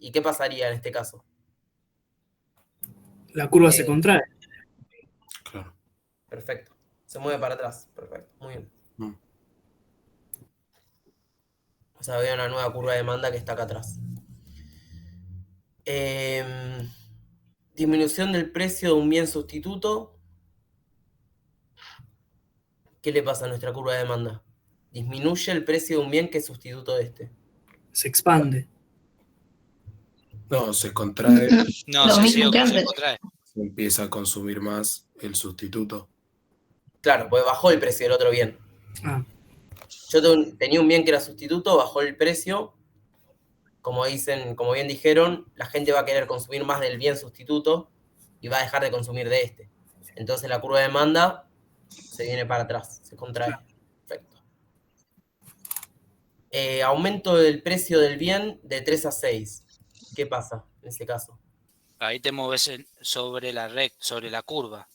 ¿Y qué pasaría en este caso? La curva se contrae. Claro. Perfecto. Se mueve para atrás. Perfecto. Muy bien. O sea, veo una nueva curva de demanda que está acá atrás. Disminución del precio de un bien sustituto. ¿Qué le pasa a nuestra curva de demanda? Disminuye el precio de un bien que es sustituto de este. Se expande. No, se contrae. No, Lo se mismo que se antes. contrae. Se empieza a consumir más el sustituto. Claro, pues bajó el precio del otro bien. Ah, Yo tenía un bien que era sustituto, bajó el precio. Como bien dijeron, la gente va a querer consumir más del bien sustituto y va a dejar de consumir de este. Entonces la curva de demanda se viene para atrás, se contrae. Perfecto. Aumento del precio del bien de 3 a 6. ¿Qué pasa en ese caso? Ahí te mueves sobre la curva.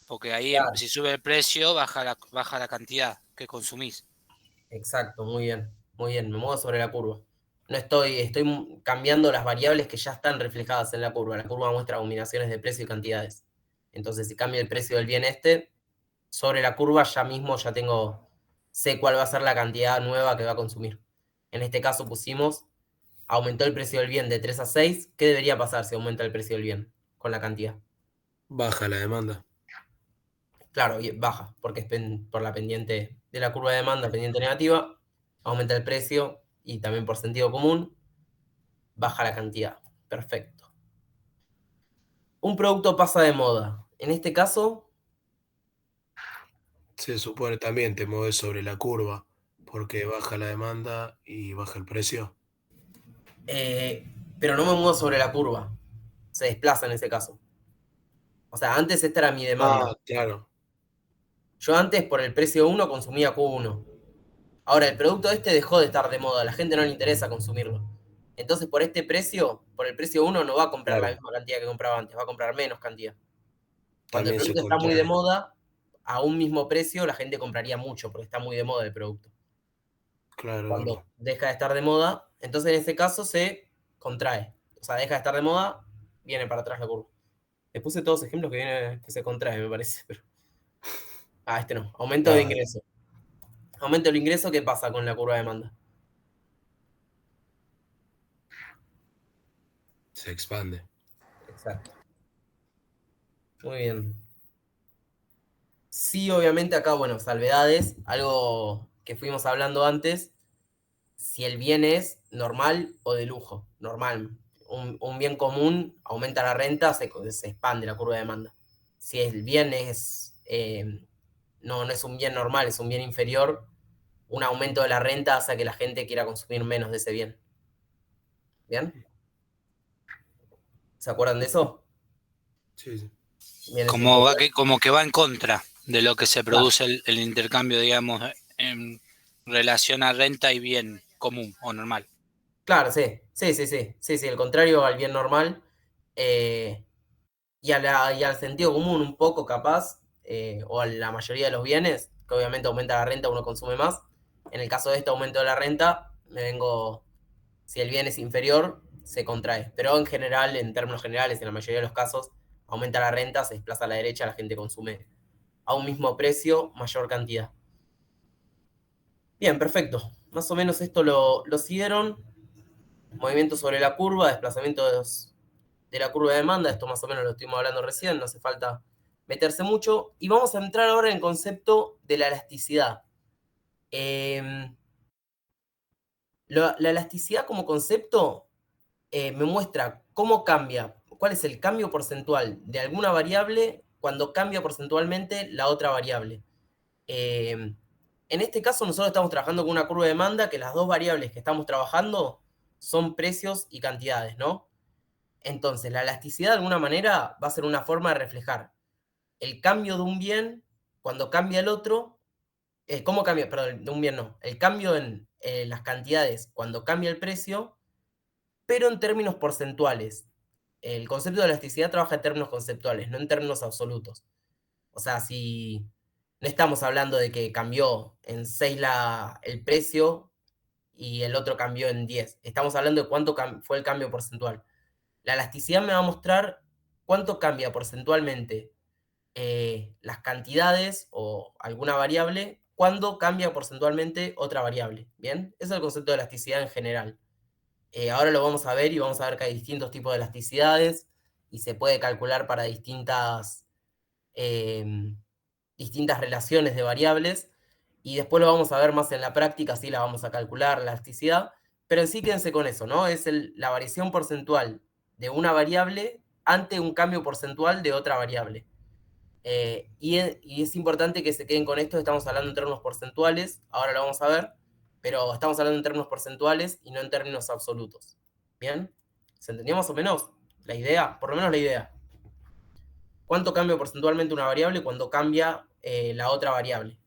Porque ahí, Claro. si sube el precio, baja la cantidad que consumís. Exacto, muy bien, me muevo sobre la curva. No estoy cambiando las variables que ya están reflejadas en la curva. La curva muestra combinaciones de precio y cantidades. Entonces, si cambio el precio del bien sobre la curva ya mismo sé cuál va a ser la cantidad nueva que va a consumir. En este caso pusimos, aumentó el precio del bien de 3 a 6. ¿Qué debería pasar si aumenta el precio del bien con la cantidad? Baja la demanda. Claro, baja, porque es por la pendiente de la curva de demanda, pendiente negativa, aumenta el precio y también por sentido común, baja la cantidad. Perfecto. Un producto pasa de moda. En este caso, Se supone también te mueves sobre la curva porque baja la demanda y baja el precio. pero no me muevo sobre la curva. Se desplaza en ese caso. O sea, antes esta era mi demanda. Ah, claro. Yo antes por el precio 1 consumía Q1. Ahora, el producto este dejó de estar de moda, a la gente no le interesa consumirlo. Entonces, por el precio 1 no va a comprar la Claro. misma cantidad que compraba antes, va a comprar menos cantidad. Cuando el También se producto está muy de contrae. moda, a un mismo precio la gente compraría mucho, porque está muy de moda el producto. Claro, Cuando verdad. deja de estar de moda, entonces en ese caso se contrae. O sea, deja de estar de moda, viene para atrás la curva. Le puse todos ejemplos que se contrae, me parece. Pero... este no. Aumento de Ah, ingreso. Aumento del ingreso, ¿qué pasa con la curva de demanda? se expande. Exacto. Muy bien. Sí, obviamente acá, bueno, salvedades, algo que fuimos hablando antes, si el bien es normal o de lujo. Normal. Un bien común aumenta la renta, se expande la curva de demanda. Si el bien no es un bien normal, es un bien inferior, un aumento de la renta hace que la gente quiera consumir menos de ese bien. ¿Bien? ¿Se acuerdan de eso? Sí, sí. Bien, es Como que va en contra de lo que se Claro. produce el intercambio, digamos, en relación a renta y bien común o normal. Claro, sí. Sí, el contrario al bien normal. Y al sentido común un poco capaz, o a la mayoría de los bienes, que obviamente aumenta la renta, uno consume más. En el caso de este aumento de la renta, si el bien es inferior, se contrae. Pero en general, en términos generales, en la mayoría de los casos, aumenta la renta, se desplaza a la derecha, la gente consume a un mismo precio, mayor cantidad. Bien, perfecto. Más o menos esto lo siguieron. Movimiento sobre la curva, desplazamiento de la curva de demanda, esto más o menos lo estuvimos hablando recién, no hace falta meterse mucho. Y vamos a entrar ahora en el concepto de la elasticidad. La elasticidad como concepto me muestra cómo cambia, cuál es el cambio porcentual de alguna variable cuando cambia porcentualmente la otra variable. En este caso nosotros estamos trabajando con una curva de demanda que las dos variables que estamos trabajando son precios y cantidades, ¿no? Entonces, la elasticidad de alguna manera va a ser una forma de reflejar el cambio de un bien cuando cambia el otro. ¿Cómo cambia? Perdón, de un bien no. El cambio en las cantidades cuando cambia el precio, pero en términos porcentuales. El concepto de elasticidad trabaja en términos conceptuales, no en términos absolutos. O sea, si no estamos hablando de que cambió en 6 el precio y el otro cambió en 10. Estamos hablando de cuánto fue el cambio porcentual. La elasticidad me va a mostrar cuánto cambia porcentualmente las cantidades o alguna variable, cuando cambia porcentualmente otra variable. ¿Bien? Ese es el concepto de elasticidad en general. Ahora lo vamos a ver y vamos a ver que hay distintos tipos de elasticidades y se puede calcular para distintas relaciones de variables. Y después lo vamos a ver más en la práctica, así la vamos a calcular, la elasticidad. Pero en sí quédense con eso, ¿no? Es la variación porcentual de una variable ante un cambio porcentual de otra variable. Y es importante que se queden con esto, estamos hablando en términos porcentuales, ahora lo vamos a ver, pero estamos hablando en términos porcentuales y no en términos absolutos. ¿Bien? ¿Se entendió más o menos la idea? Por lo menos la idea. ¿Cuánto cambia porcentualmente una variable cuando cambia la otra variable?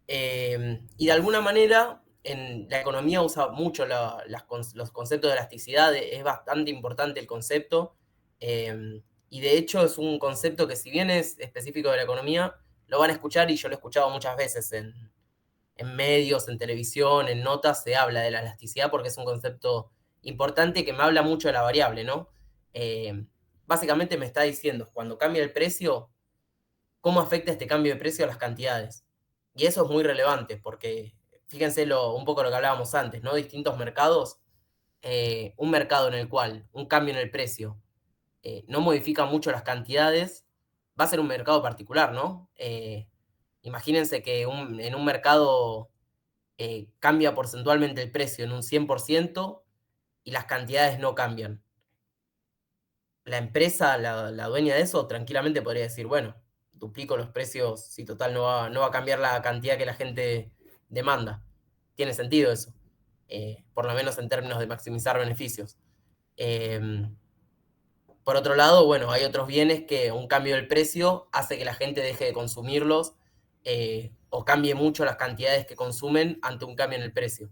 Y de alguna manera, en la economía usa mucho los conceptos de elasticidad, es bastante importante el concepto, y de hecho es un concepto que si bien es específico de la economía, lo van a escuchar y yo lo he escuchado muchas veces en medios, en televisión, en notas, se habla de la elasticidad porque es un concepto importante que me habla mucho de la variable, ¿no? Básicamente me está diciendo, cuando cambia el precio, ¿cómo afecta este cambio de precio a las cantidades? Y eso es muy relevante porque, fíjense un poco lo que hablábamos antes, ¿no? Distintos mercados, un mercado en el cual un cambio en el precio no modifica mucho las cantidades, va a ser un mercado particular, ¿no? Imagínense que en un mercado cambia porcentualmente el precio en un 100% y las cantidades no cambian. La empresa, la dueña de eso, tranquilamente podría decir, bueno, duplico los precios si total no va a cambiar la cantidad que la gente demanda. Tiene sentido eso, por lo menos en términos de maximizar beneficios. Por otro lado, bueno, hay otros bienes que un cambio del precio hace que la gente deje de consumirlos o cambie mucho las cantidades que consumen ante un cambio en el precio.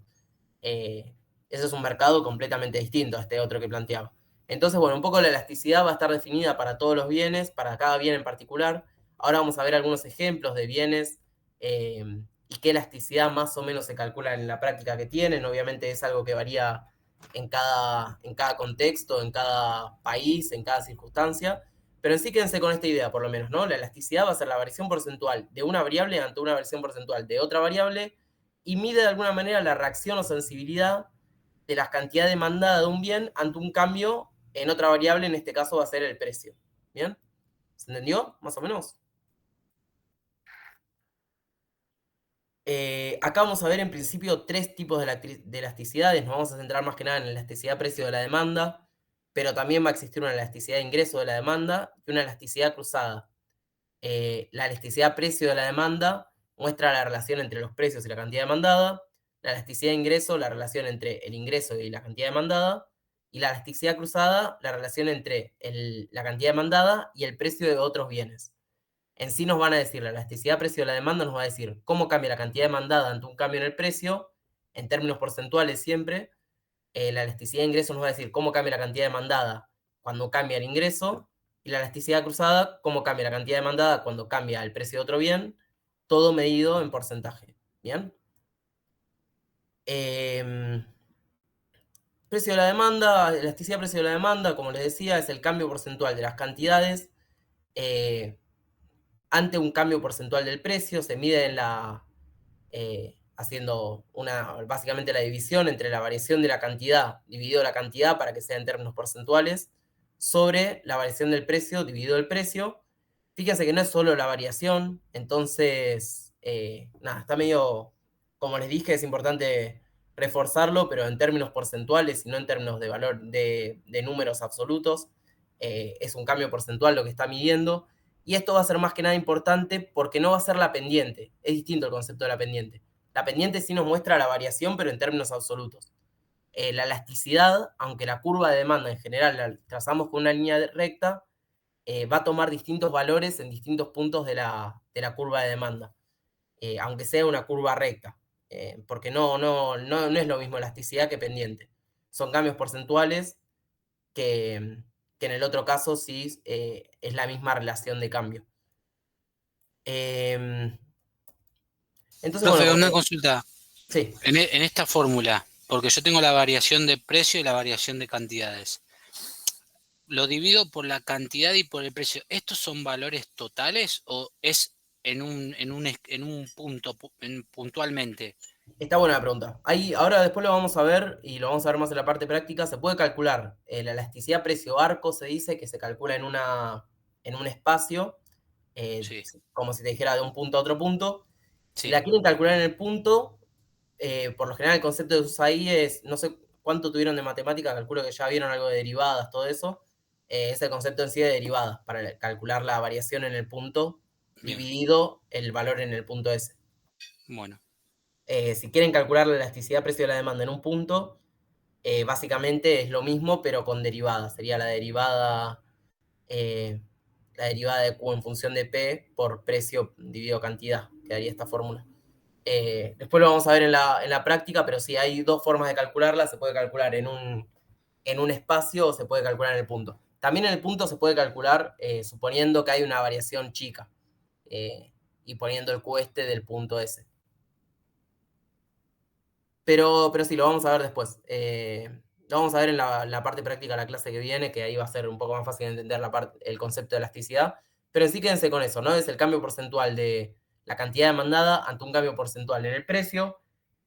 Ese es un mercado completamente distinto a este otro que planteaba. Entonces, bueno, un poco la elasticidad va a estar definida para todos los bienes, para cada bien en particular. Ahora vamos a ver algunos ejemplos de bienes y qué elasticidad más o menos se calcula en la práctica que tienen. Obviamente es algo que varía en cada contexto, en cada país, en cada circunstancia. Pero en sí quédense con esta idea, por lo menos, ¿no? La elasticidad va a ser la variación porcentual de una variable ante una variación porcentual de otra variable y mide de alguna manera la reacción o sensibilidad de la cantidad demandada de un bien ante un cambio en otra variable, en este caso va a ser el precio. ¿Bien? ¿Se entendió? Más o menos. Acá vamos a ver en principio tres tipos de elasticidades. Nos vamos a centrar más que nada en la elasticidad precio de la demanda, pero también va a existir una elasticidad de ingreso de la demanda y una elasticidad cruzada. La elasticidad precio de la demanda muestra la relación entre los precios y la cantidad demandada. La elasticidad de ingreso, la relación entre el ingreso y la cantidad demandada. Y la elasticidad cruzada, la relación entre la cantidad demandada y el precio de otros bienes. En sí nos van a decir, la elasticidad precio de la demanda nos va a decir cómo cambia la cantidad demandada ante un cambio en el precio, en términos porcentuales siempre. La elasticidad de ingreso nos va a decir cómo cambia la cantidad demandada cuando cambia el ingreso. Y la elasticidad cruzada, cómo cambia la cantidad demandada cuando cambia el precio de otro bien, todo medido en porcentaje. ¿Bien? Precio de la demanda, elasticidad precio de la demanda, como les decía, es el cambio porcentual de las cantidades ante un cambio porcentual del precio. Se mide haciendo básicamente la división entre la variación de la cantidad dividido la cantidad para que sea en términos porcentuales sobre la variación del precio dividido el precio. Fíjense que no es solo la variación, entonces, nada, está medio, como les dije, es importante reforzarlo, pero en términos porcentuales y no en términos de valor de números absolutos. Es un cambio porcentual lo que está midiendo, y esto va a ser más que nada importante porque no va a ser la pendiente. Es distinto el concepto de la pendiente. La pendiente sí nos muestra la variación, pero en términos absolutos. La elasticidad, aunque la curva de demanda en general la trazamos con una línea recta, va a tomar distintos valores en distintos puntos de la curva de demanda, aunque sea una curva recta, porque no es lo mismo elasticidad que pendiente. Son cambios porcentuales que en el otro caso sí es la misma relación de cambio. Entonces, Profe, bueno, una consulta. sí, En esta fórmula, porque yo tengo la variación de precio y la variación de cantidades. Lo divido por la cantidad y por el precio. ¿Estos son valores totales o es en un punto, puntualmente? está buena la pregunta. Ahí, ahora después lo vamos a ver y lo vamos a ver más en la parte práctica. Se puede calcular la elasticidad precio-arco, se dice, que se calcula en un espacio, Sí, como si te dijera de un punto a otro punto. Si sí, la quieren calcular en el punto, por lo general el concepto que se usa ahí es, no sé cuánto tuvieron de matemática, calculo que ya vieron algo de derivadas, todo eso. Es el concepto en sí de derivadas, para calcular la variación en el punto bien, dividido el valor en el punto S. bueno, Si quieren calcular la elasticidad precio de la demanda en un punto, básicamente es lo mismo, pero con derivadas. Sería eh, la derivada de Q en función de P por precio dividido cantidad, quedaría esta fórmula. Después lo vamos a ver en la práctica, pero sí, hay dos formas de calcularla. Se puede calcular en un espacio o se puede calcular en el punto. También en el punto se puede calcular suponiendo que hay una variación chica y poniendo el Q este del punto S. Pero sí, lo vamos a ver después. Lo vamos a ver en la parte práctica de la clase que viene, que ahí va a ser un poco más fácil de entender el concepto de elasticidad. Pero en sí quédense con eso, ¿no? Es el cambio porcentual de la cantidad demandada ante un cambio porcentual en el precio.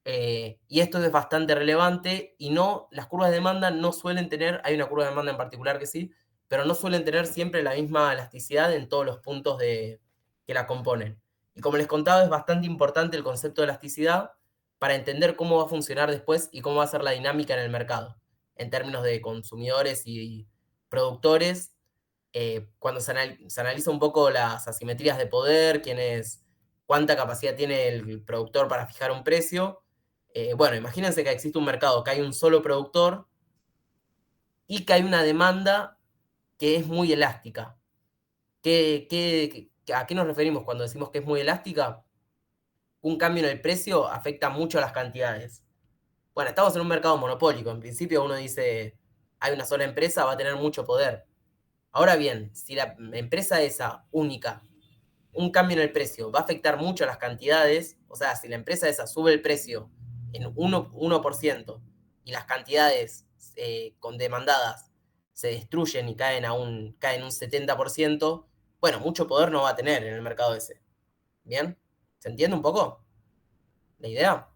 Y esto es bastante relevante y no, las curvas de demanda no suelen tener, hay una curva de demanda en particular que sí, pero no suelen tener siempre la misma elasticidad en todos los puntos que la componen. Y como les contaba, es bastante importante el concepto de elasticidad para entender cómo va a funcionar después y cómo va a ser la dinámica en el mercado, en términos de consumidores y productores, cuando se analiza un poco las asimetrías de poder, cuánta capacidad tiene el productor para fijar un precio. Bueno, imagínense que existe un mercado, que hay un solo productor y que hay una demanda que es muy elástica. ¿A qué nos referimos cuando decimos que es muy elástica? Un cambio en el precio afecta mucho a las cantidades. Bueno, estamos en un mercado monopólico. En principio uno dice, hay una sola empresa, va a tener mucho poder. Ahora bien, si la empresa esa única, un cambio en el precio, va a afectar mucho a las cantidades, o sea, si la empresa esa sube el precio en 1% y las cantidades con demandadas se destruyen y caen un 70%, bueno, mucho poder no va a tener en el mercado ese. ¿Bien? ¿Se entiende un poco la idea?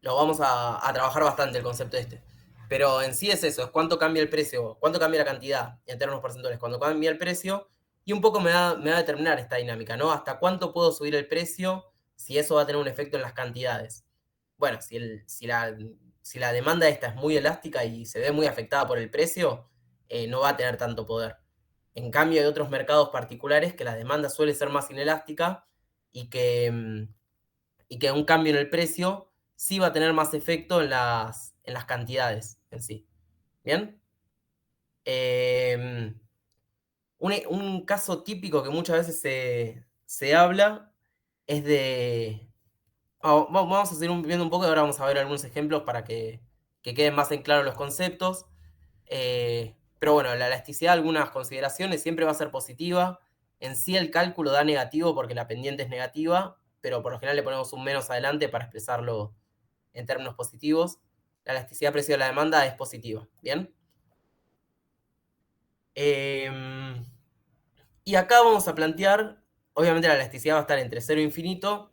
Lo vamos a trabajar bastante el concepto este. Pero en sí es eso, es cuánto cambia el precio, cuánto cambia la cantidad en términos porcentuales, cuánto cambia el precio, y un poco me va a determinar esta dinámica, ¿no? Hasta cuánto puedo subir el precio, si eso va a tener un efecto en las cantidades. Bueno, si la demanda esta es muy elástica y se ve muy afectada por el precio, no va a tener tanto poder. En cambio, hay otros mercados particulares que la demanda suele ser más inelástica y que un cambio en el precio sí va a tener más efecto en las cantidades en sí. ¿Bien? Un caso típico que muchas veces se habla es de... Vamos a seguir viendo un poco y ahora vamos a ver algunos ejemplos para que queden más en claro los conceptos. Pero bueno, la elasticidad, algunas consideraciones, siempre va a ser positiva. En sí el cálculo da negativo porque la pendiente es negativa, pero por lo general le ponemos un menos adelante para expresarlo en términos positivos. La elasticidad precio de la demanda es positiva. ¿Bien? Y acá vamos a plantear, obviamente la elasticidad va a estar entre 0 e infinito.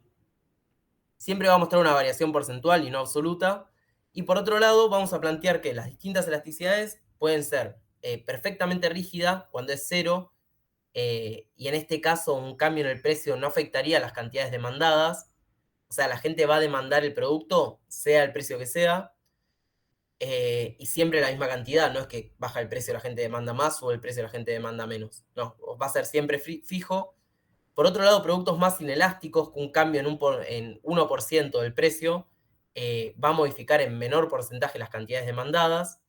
Siempre va a mostrar una variación porcentual y no absoluta. Y por otro lado, vamos a plantear que las distintas elasticidades pueden ser perfectamente rígidas cuando es 0, y en este caso un cambio en el precio no afectaría las cantidades demandadas. O sea, la gente va a demandar el producto, sea el precio que sea, y siempre la misma cantidad. No es que baja el precio, la gente demanda más o el precio la gente demanda menos. No, va a ser siempre fijo. Por otro lado, productos más inelásticos, que un cambio en 1% del precio va a modificar en menor porcentaje las cantidades demandadas.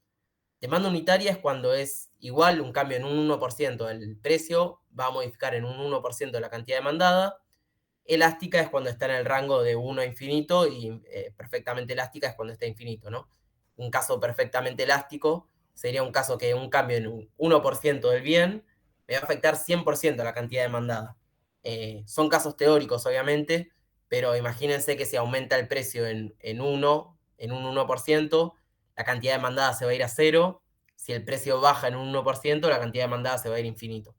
Demanda unitaria es cuando es igual, un cambio en un 1% del precio va a modificar en un 1% la cantidad demandada. Elástica es cuando está en el rango de 1 a infinito y perfectamente elástica es cuando está infinito, ¿no? Un caso perfectamente elástico sería un caso que un cambio en un 1% del bien me va a afectar 100% la cantidad demandada. Son casos teóricos, obviamente, pero imagínense que si aumenta el precio en un 1%, la cantidad demandada se va a ir a 0. Si el precio baja en un 1%, la cantidad demandada se va a ir a infinito.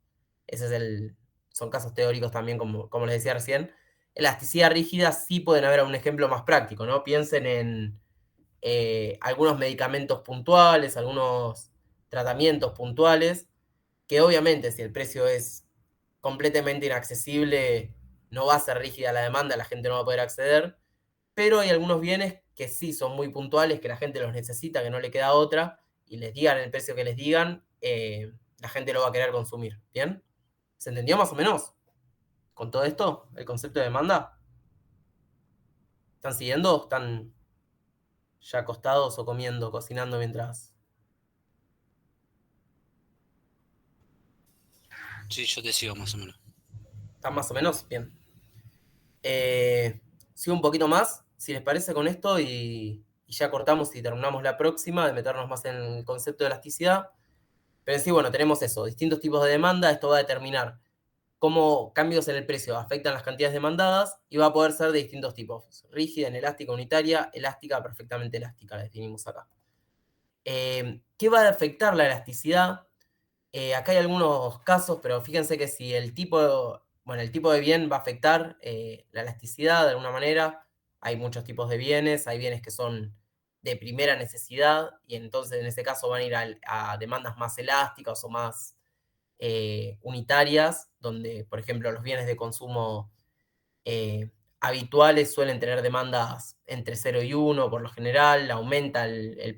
Son casos teóricos también, como les decía recién. Elasticidad rígida sí pueden haber un ejemplo más práctico, ¿no? Piensen en algunos medicamentos puntuales, algunos tratamientos puntuales, que obviamente si el precio es completamente inaccesible, no va a ser rígida la demanda, la gente no va a poder acceder, pero hay algunos bienes que sí son muy puntuales, que la gente los necesita, que no le queda otra, y les digan el precio que les digan, la gente lo va a querer consumir. ¿Bien? ¿Se entendió más o menos con todo esto, el concepto de demanda? ¿Están siguiendo? ¿Están ya acostados o comiendo, cocinando mientras? Sí, yo te sigo más o menos. ¿Están más o menos? Bien. Sigo un poquito más, si les parece, con esto y ya cortamos y terminamos la próxima de meternos más en el concepto de elasticidad. Pero sí, bueno, tenemos eso, distintos tipos de demanda. Esto va a determinar cómo cambios en el precio afectan las cantidades demandadas y va a poder ser de distintos tipos. Rígida, inelástica, unitaria, elástica, perfectamente elástica, la definimos acá. ¿Qué va a afectar la elasticidad? Acá hay algunos casos, pero fíjense que si el tipo de bien va a afectar la elasticidad de alguna manera. Hay muchos tipos de bienes, hay bienes que son de primera necesidad y entonces en ese caso van a ir a demandas más elásticas o más unitarias, donde por ejemplo los bienes de consumo habituales suelen tener demandas entre 0 y 1 por lo general. Aumenta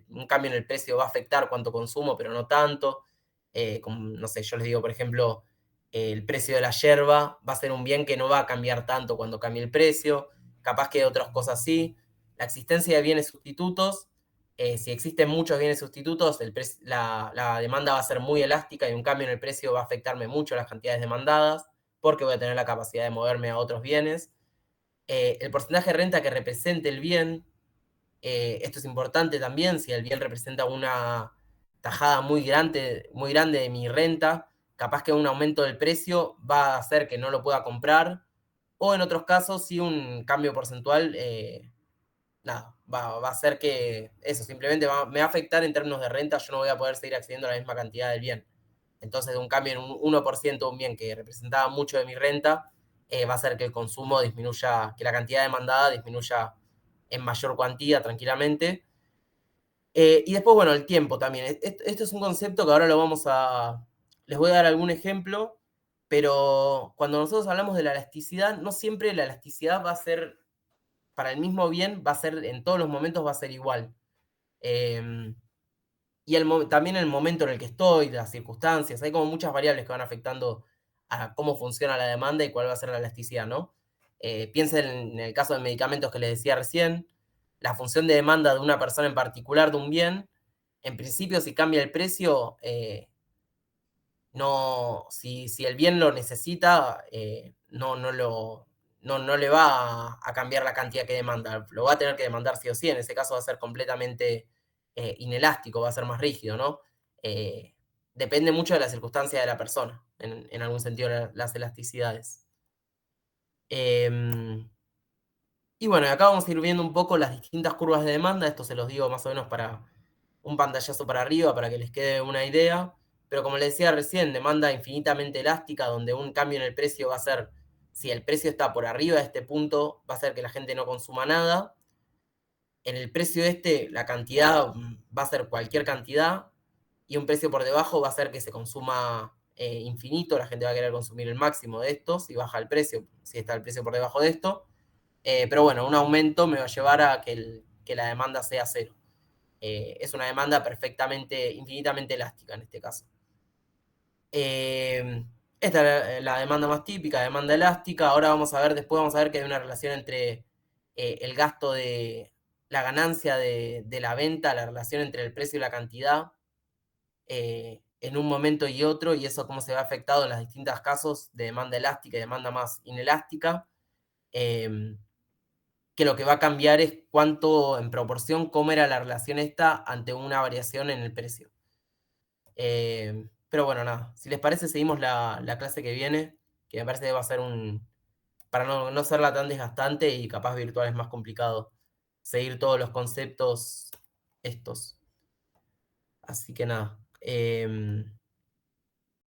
un cambio en el precio va a afectar cuánto consumo, pero no tanto. No sé, yo les digo, por ejemplo, el precio de la yerba va a ser un bien que no va a cambiar tanto cuando cambie el precio. Capaz que otras cosas sí. La existencia de bienes sustitutos, si existen muchos bienes sustitutos, la demanda va a ser muy elástica y un cambio en el precio va a afectarme mucho las cantidades demandadas, porque voy a tener la capacidad de moverme a otros bienes. El porcentaje de renta que represente el bien, esto es importante también. Si el bien representa una tajada muy grande de mi renta, capaz que un aumento del precio va a hacer que no lo pueda comprar, o en otros casos, si un cambio porcentual, nada, va a hacer que eso simplemente me va a afectar en términos de renta. Yo no voy a poder seguir accediendo a la misma cantidad del bien. Entonces, un cambio en un 1% de un bien que representaba mucho de mi renta, va a hacer que el consumo disminuya, que la cantidad demandada disminuya en mayor cuantía tranquilamente. Y después, bueno, el tiempo también. Esto es un concepto que ahora les voy a dar algún ejemplo, pero cuando nosotros hablamos de la elasticidad, no siempre la elasticidad va a ser, para el mismo bien, va a ser, en todos los momentos va a ser igual. Y también el momento en el que estoy, las circunstancias, hay como muchas variables que van afectando a cómo funciona la demanda y cuál va a ser la elasticidad, ¿no? Piensen en el caso de medicamentos que les decía recién, la función de demanda de una persona en particular de un bien, en principio si cambia el precio, si el bien lo necesita, no le va a cambiar la cantidad que demanda, lo va a tener que demandar sí o sí. En ese caso va a ser completamente inelástico, va a ser más rígido, ¿no? Depende mucho de la circunstancia de la persona, en algún sentido, las elasticidades. Y bueno, acá vamos a ir viendo un poco las distintas curvas de demanda. Esto se los digo más o menos para un pantallazo para arriba, para que les quede una idea. Pero como les decía recién, demanda infinitamente elástica, donde un cambio en el precio va a ser, si el precio está por arriba de este punto, va a hacer que la gente no consuma nada. En el precio la cantidad va a ser cualquier cantidad, y un precio por debajo va a hacer que se consuma infinito. La gente va a querer consumir el máximo de esto si baja el precio, si está el precio por debajo de esto. Pero bueno, un aumento me va a llevar a que la demanda sea 0. Es una demanda infinitamente elástica en este caso. Esta es la demanda más típica, demanda elástica. Ahora después vamos a ver que hay una relación entre el gasto la ganancia de la venta, la relación entre el precio y la cantidad en un momento y otro, y eso cómo se ve afectado en los distintos casos de demanda elástica y demanda más inelástica. Que lo que va a cambiar es cuánto, en proporción, cómo era la relación esta ante una variación en el precio. Pero bueno, nada, si les parece, seguimos la clase que viene. que me parece que va a ser para no serla tan desgastante y capaz virtual es más complicado seguir todos los conceptos estos. Así que nada.